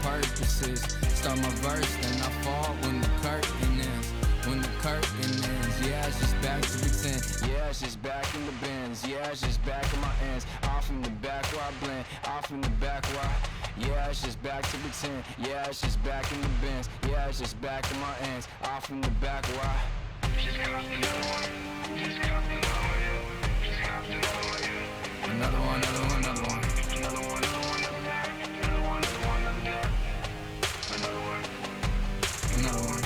purposes. Start my verse, then I fall when the curtain ends. When the curtain ends, yeah, it's just back to pretend. Yeah, it's just back in the bins. Yeah, it's just back in my ends. Off in the back where I blend. Off in the back where I... Yeah, it's just back to pretend. Yeah, it's just back in the bins. Yeah, it's just back in my ends. Off in the back where I... Just got another one. Just got another one. Just got another one. Another one, another one, another one. Another one, another one, another one. Another one, another one, another one. Another one.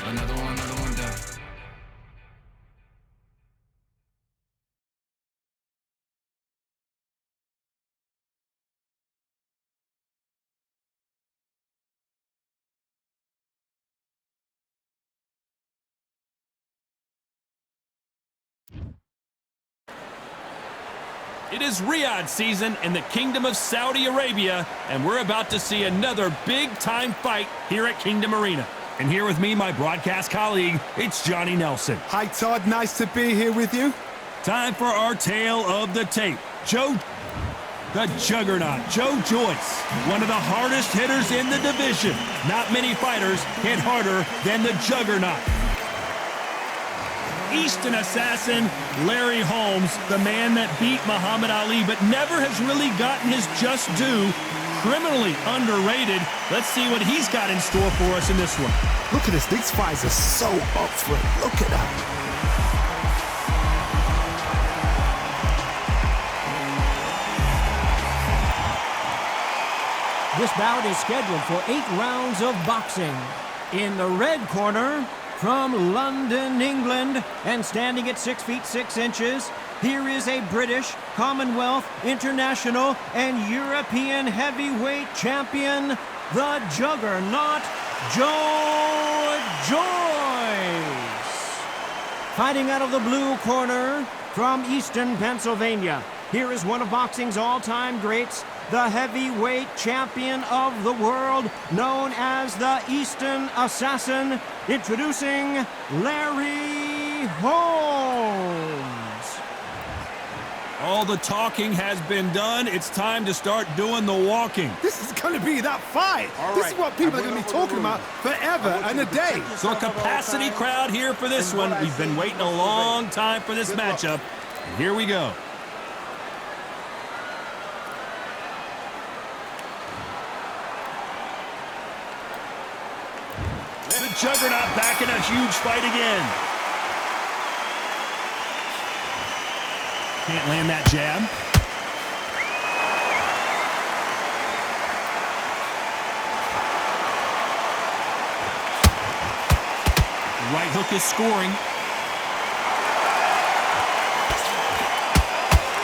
Another one done. It is Riyadh season in the Kingdom of Saudi Arabia, and we're about to see another big-time fight here at Kingdom Arena. And here with me, my broadcast colleague, it's Johnny Nelson. Hi, Todd. Nice to be here with you. Time for our tale of the tape. The Juggernaut, Joe Joyce, one of the hardest hitters in the division. Not many fighters hit harder than the Juggernaut. Eastern assassin Larry Holmes, the man that beat Muhammad Ali but never has really gotten his just due. Criminally underrated. Let's see what he's got in store for us in this one. Look at this. These fights are so up for it. Look at that. This bout is scheduled for 8 rounds of boxing. In the red corner, from London, England, and standing at 6 feet 6 inches, here is a British, Commonwealth, International, and European heavyweight champion, the Juggernaut, Joe Joyce. Fighting out of the blue corner, from Easton, Pennsylvania, here is one of boxing's all-time greats, the heavyweight champion of the world, known as the Eastern Assassin, introducing Larry Holmes. All the talking has been done. It's time to start doing the walking. This is going to be that fight. This is what people are going to be talking about forever and a day. So a capacity crowd here for this one. We've been waiting a long time for this matchup. And here we go. The Juggernaut back in a huge fight again. Can't land that jab. Right hook is scoring.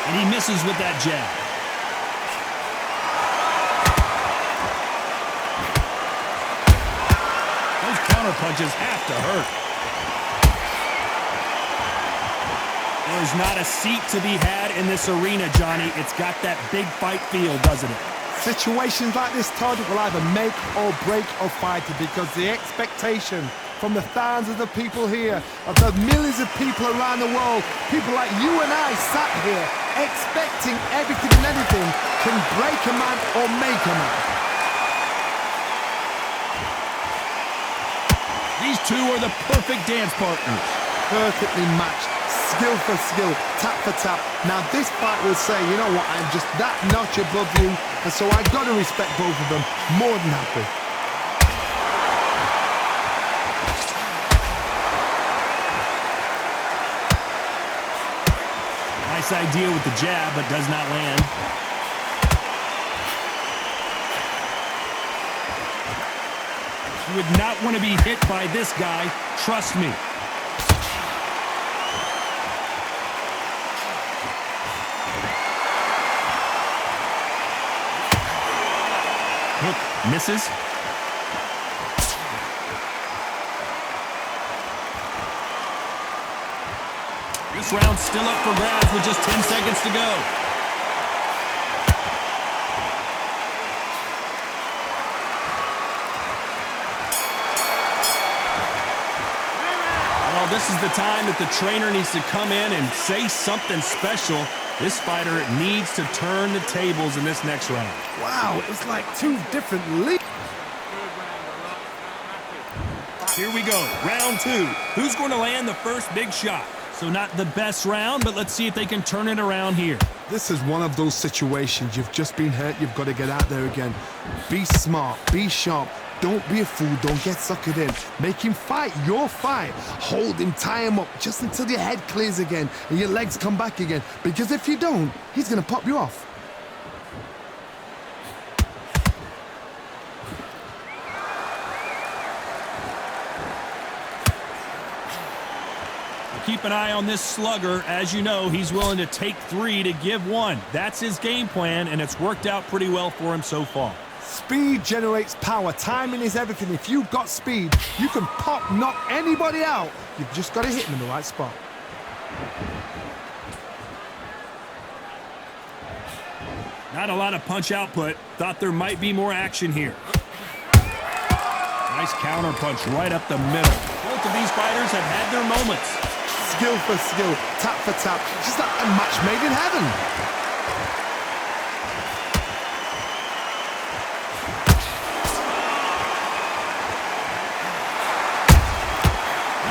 And he misses with that jab. Those counter punches have to hurt. There's not a seat to be had in this arena, Johnny. It's got that big fight feel, doesn't it? Situations like this, Todd, will either make or break a fighter because the expectation from the thousands of people here, of the millions of people around the world, people like you and I sat here expecting everything and anything can break a man or make a man. These two are the perfect dance partners. Perfectly matched. Skill for skill, tap for tap. Now this fight will say, you know what, I'm just that notch above you, and so I've got to respect both of them more than happy. Nice idea with the jab, but does not land. You would not want to be hit by this guy, trust me. Hook misses. This round's still up for grabs with just 10 seconds to go. Well, this is the time that the trainer needs to come in and say something special. This fighter needs to turn the tables in this next round. Wow, it was like two different leagues. Here we go, round two. Who's going to land the first big shot? So not the best round, but let's see if they can turn it around here. This is one of those situations. You've just been hurt. You've got to get out there again. Be smart. Be sharp. Don't be a fool. Don't get suckered in. Make him fight your fight. Hold him, tie him up just until your head clears again and your legs come back again. Because if you don't, he's going to pop you off. Keep an eye on this slugger. As you know, he's willing to take 3 to give 1. That's his game plan, and it's worked out pretty well for him so far. Speed generates power. Timing is everything. If you've got speed, you can knock anybody out. You've just got to hit him in the right spot. Not a lot of punch output. Thought there might be more action here. Nice counter punch right up the middle. Both of these fighters have had their moments. Skill for skill, tap for tap, just like a match made in heaven.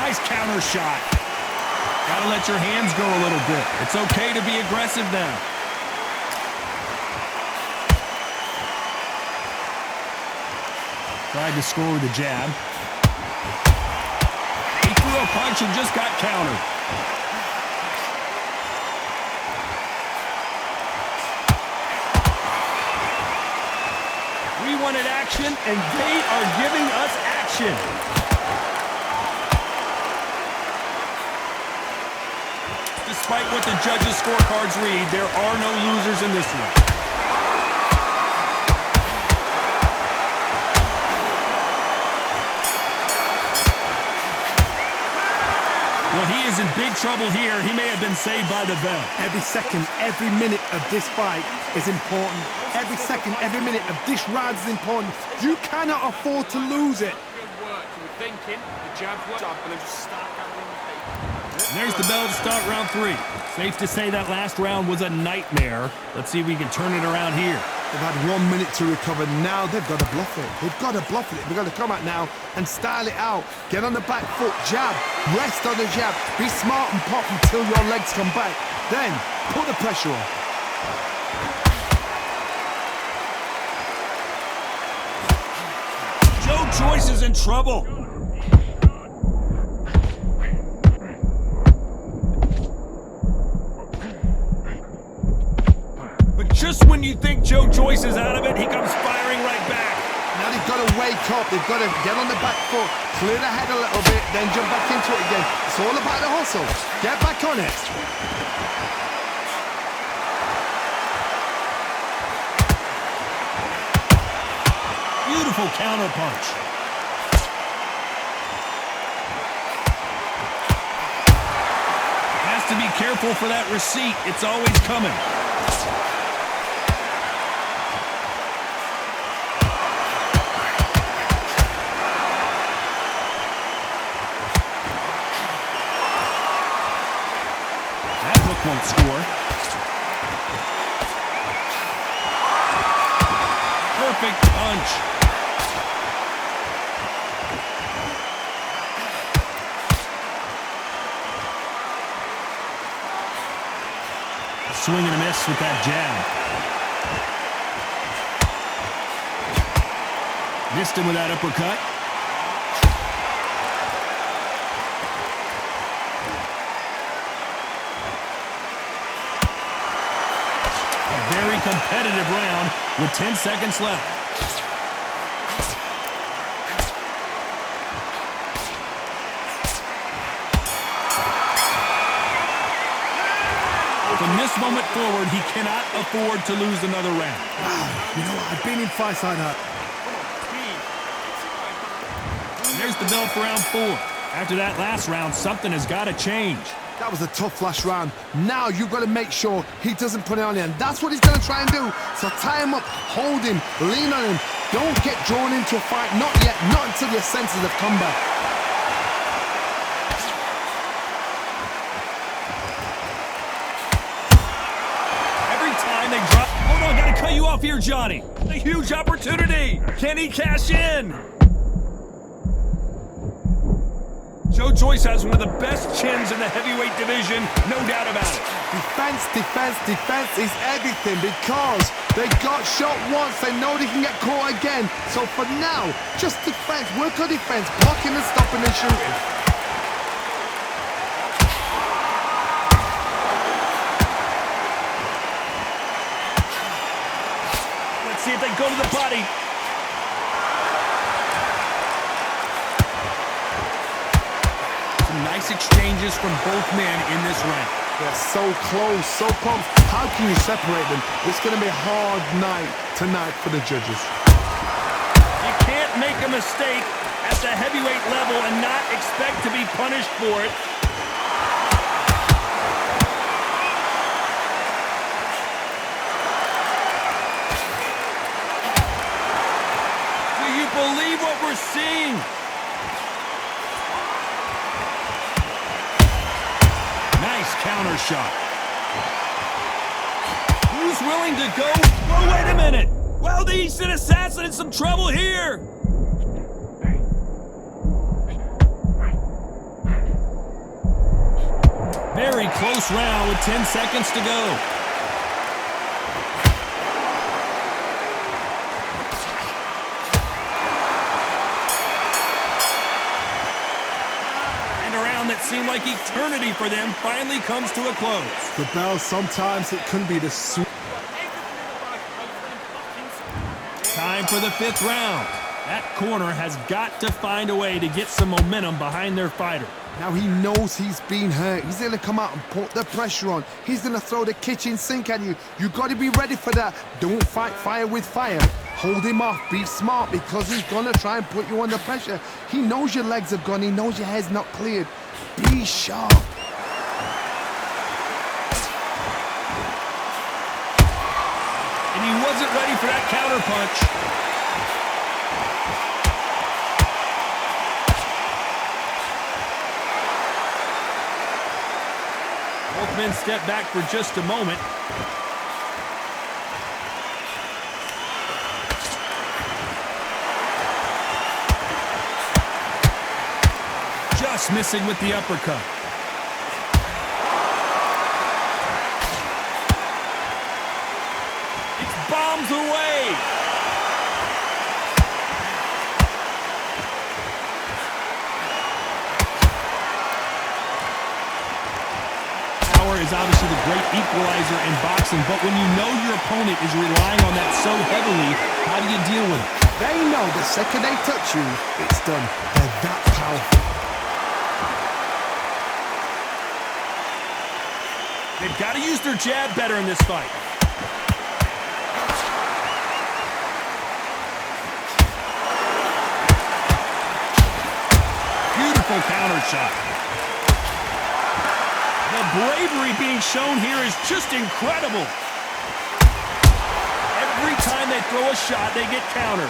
Nice counter shot. Gotta let your hands go a little bit. It's okay to be aggressive now. Tried to score with a jab. He threw a punch and just got countered. We wanted action, and they are giving us action. Despite what the judges' scorecards read, there are no losers in this one. Well, he is in big trouble here. He may have been saved by the bell. Every second, every minute of this fight is important. Every second, every minute of this round is important. You cannot afford to lose it. Good work. You were thinking, the jab worked, and then just start gathering the pace. And there's the bell to start round 3. Safe to say that last round was a nightmare. Let's see if we can turn it around here. They've had 1 minute to recover. Now they've got to bluff it. They've got to bluff it. They've got to come out now and style it out. Get on the back foot, jab, rest on the jab. Be smart and pop until your legs come back. Then put the pressure on. Joe Joyce is in trouble. Just when you think Joe Joyce is out of it, he comes firing right back. Now they've got to wake up. They've got to get on the back foot, clear the head a little bit, then jump back into it again. It's all about the hustle. Get back on it. Beautiful counter punch. Has to be careful for that receipt. It's always coming. Won't score. Perfect punch. Swing and a miss with that jab. Missed him with that uppercut. Very competitive round with 10 seconds left. From this moment forward, he cannot afford to lose another round. Wow, you know what? I've been in fights like that. There's the bell for round 4. After that last round, something has got to change. That was a tough last round. Now you've got to make sure he doesn't put it on you. And that's what he's going to try and do. So tie him up, hold him, lean on him. Don't get drawn into a fight. Not yet. Not until your senses have come back. here, Johnny. A huge opportunity. Can he cash in? Joe Joyce has one of the best chins in the heavyweight division, no doubt about it. Defense, defense, defense is everything because they got shot once. They know they can get caught again. So for now, just defense, work on defense, blocking and stopping and shooting. Let's see if they go to the body. Nice exchanges from both men in this round. They're so close, so close. How can you separate them? It's going to be a hard night tonight for the judges. You can't make a mistake at the heavyweight level and not expect to be punished for it. Do you believe what we're seeing? Nice counter shot. Who's willing to go? Oh, wait a minute. Well, the Eastern Assassin in some trouble here. Very close round with 10 seconds to go. That seemed like eternity for them finally comes to a close. The bell, sometimes it can be the sweet. Time for the 5th round. That corner has got to find a way to get some momentum behind their fighter. Now he knows he's been hurt. He's going to come out and put the pressure on. He's going to throw the kitchen sink at you. You got to be ready for that. Don't fight fire with fire. Hold him off. Be smart because he's going to try and put you under pressure. He knows your legs are gone. He knows your head's not cleared. Be sharp. And he wasn't ready for that counter punch. Both men step back for just a moment. Just missing with the uppercut. It's bombs away. Power is obviously the great equalizer in boxing, but when you know your opponent is relying on that so heavily, how do you deal with it? They know the second they touch you, it's done. They're that powerful. They've got to use their jab better in this fight. Beautiful counter shot. The bravery being shown here is just incredible. Every time they throw a shot, they get countered.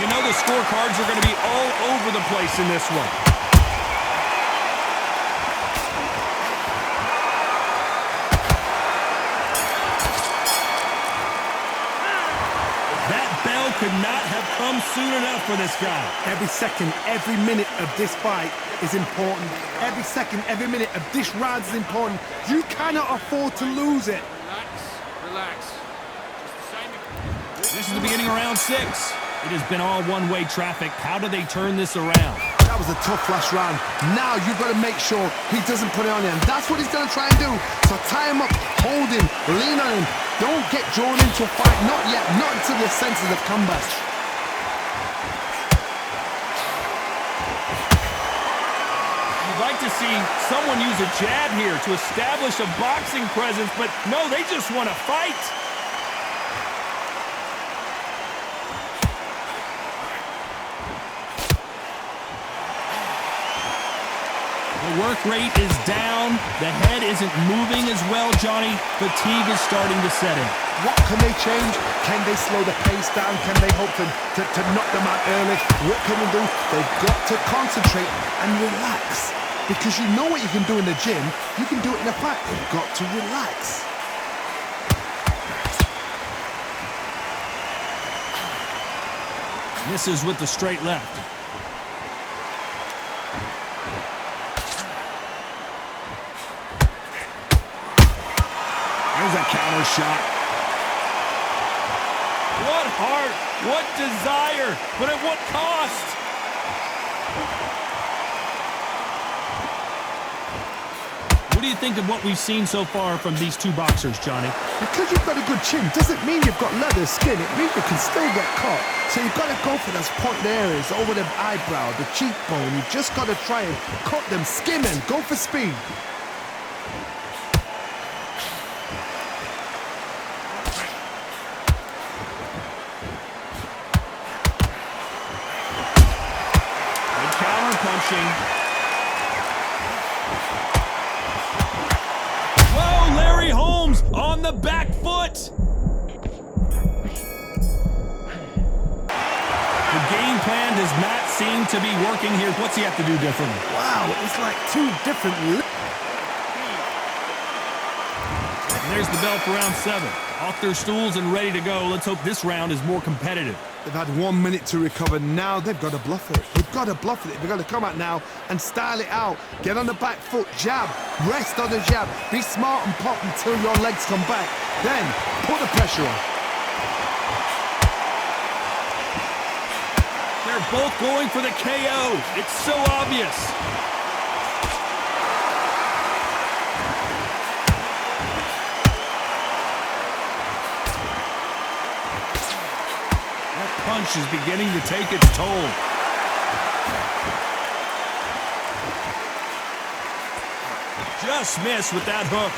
You know the scorecards are going to be all over the place in this one. Could not have come soon enough for this guy. Every second, every minute of this fight is important. Every second, every minute of this round is important. You cannot afford to lose it. Relax. This is the beginning of round 6. It has been all one-way traffic. How do they turn this around? That was a tough last round. Now you've got to make sure he doesn't put it on you. And that's what he's going to try and do. So tie him up, hold him, lean on him. Don't get drawn into a fight. Not yet. Not until your senses have come back. You'd like to see someone use a jab here to establish a boxing presence, but no, they just want to fight. The work rate is down. The head isn't moving as well, Johnny. Fatigue is starting to set in. What can they change? Can they slow the pace down? Can they hope to knock them out early? What can they do? They've got to concentrate and relax. Because you know what you can do in the gym, you can do it in a fight. You've got to relax. Misses with the straight left. There's a counter shot. What heart, what desire, but at what cost? What do you think of what we've seen so far from these two boxers, Johnny? Because you've got a good chin doesn't mean you've got leather skin. It means you can still get caught. So you've got to go for those pointed areas over the eyebrow, the cheekbone. You've just got to try and cut them, skim and go for speed. Good counter punching. Whoa, Larry Holmes on the back foot. The game plan does not seem to be working here. What's he have to do differently? Wow, it's like two different... And there's the bell for round 7. Off their stools and ready to go. Let's hope this round is more competitive. They've had 1 minute to recover. Now they've got to bluff it. They've got to bluff it. They've got to come out now and style it out. Get on the back foot, jab, rest on the jab. Be smart and pop until your legs come back. Then put the pressure on. They're both going for the KO. It's so obvious. That punch is beginning to take its toll. Just missed with that hook.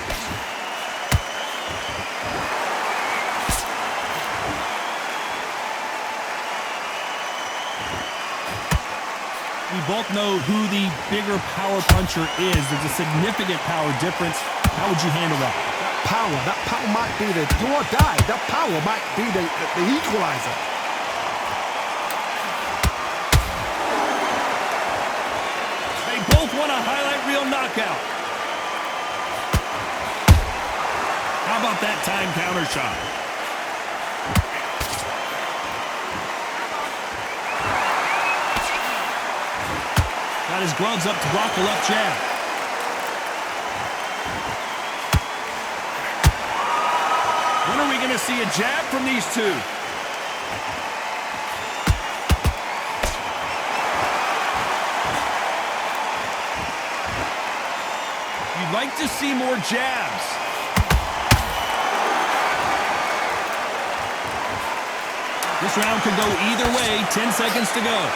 We both know who the bigger power puncher is. There's a significant power difference. How would you handle that? That power might be the do or die. That power might be the equalizer. They both want a highlight reel knockout. How about that time counter shot? Got his gloves up to block the left jab. When are we going to see a jab from these two? You'd like to see more jabs. This round could go either way. 10 seconds to go.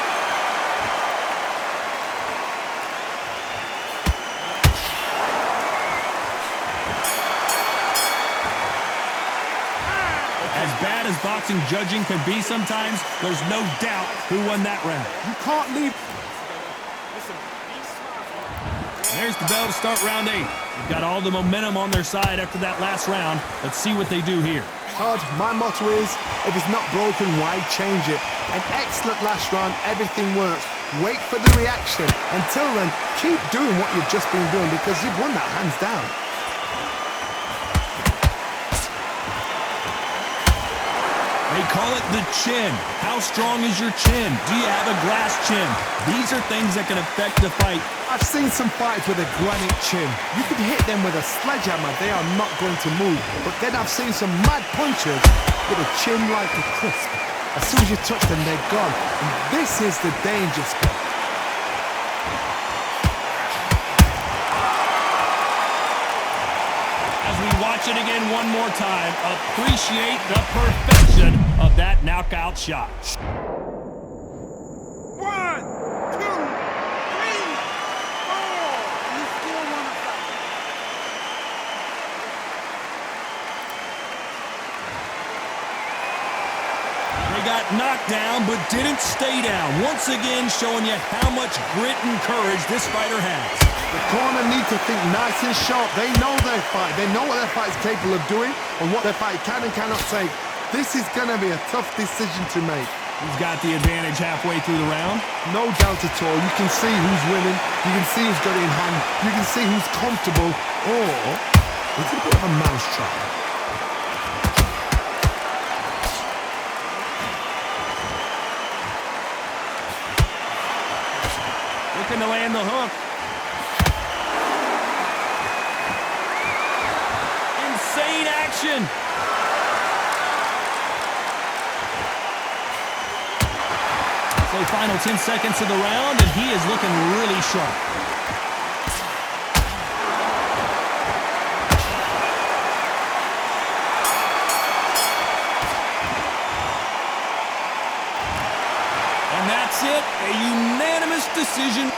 As bad as boxing judging can be sometimes, there's no doubt who won that round. You can't leave. There's the bell to start round 8. They've got all the momentum on their side after that last round. Let's see what they do here. Todd, my motto is, if it's not broken, why change it? An excellent last round, everything works. Wait for the reaction. Until then, keep doing what you've just been doing because you've won that hands down. They call it the chin. How strong is your chin? Do you have a glass chin? These are things that can affect the fight. I've seen some fights with a granite chin. You could hit them with a sledgehammer, they are not going to move. But then I've seen some mad punchers with a chin like a crisp. As soon as you touch them, they're gone. And this is the danger spot. As we watch it again one more time, appreciate the perfection of that knockout shot. 1, 2, 3, 4. You still want to fight. They got knocked down but didn't stay down. Once again showing you how much grit and courage this fighter has. The corner need to think nice and sharp. They know their fight. They know what their fight is capable of doing and what their fight can and cannot take. This is going to be a tough decision to make. He's got the advantage halfway through the round. No doubt at all. You can see who's winning. You can see who's got it in hand. You can see who's comfortable. Or it's a bit of a mousetrap. Looking to land the hook. Insane action. So final 10 seconds of the round, and he is looking really sharp. And that's it, a unanimous decision.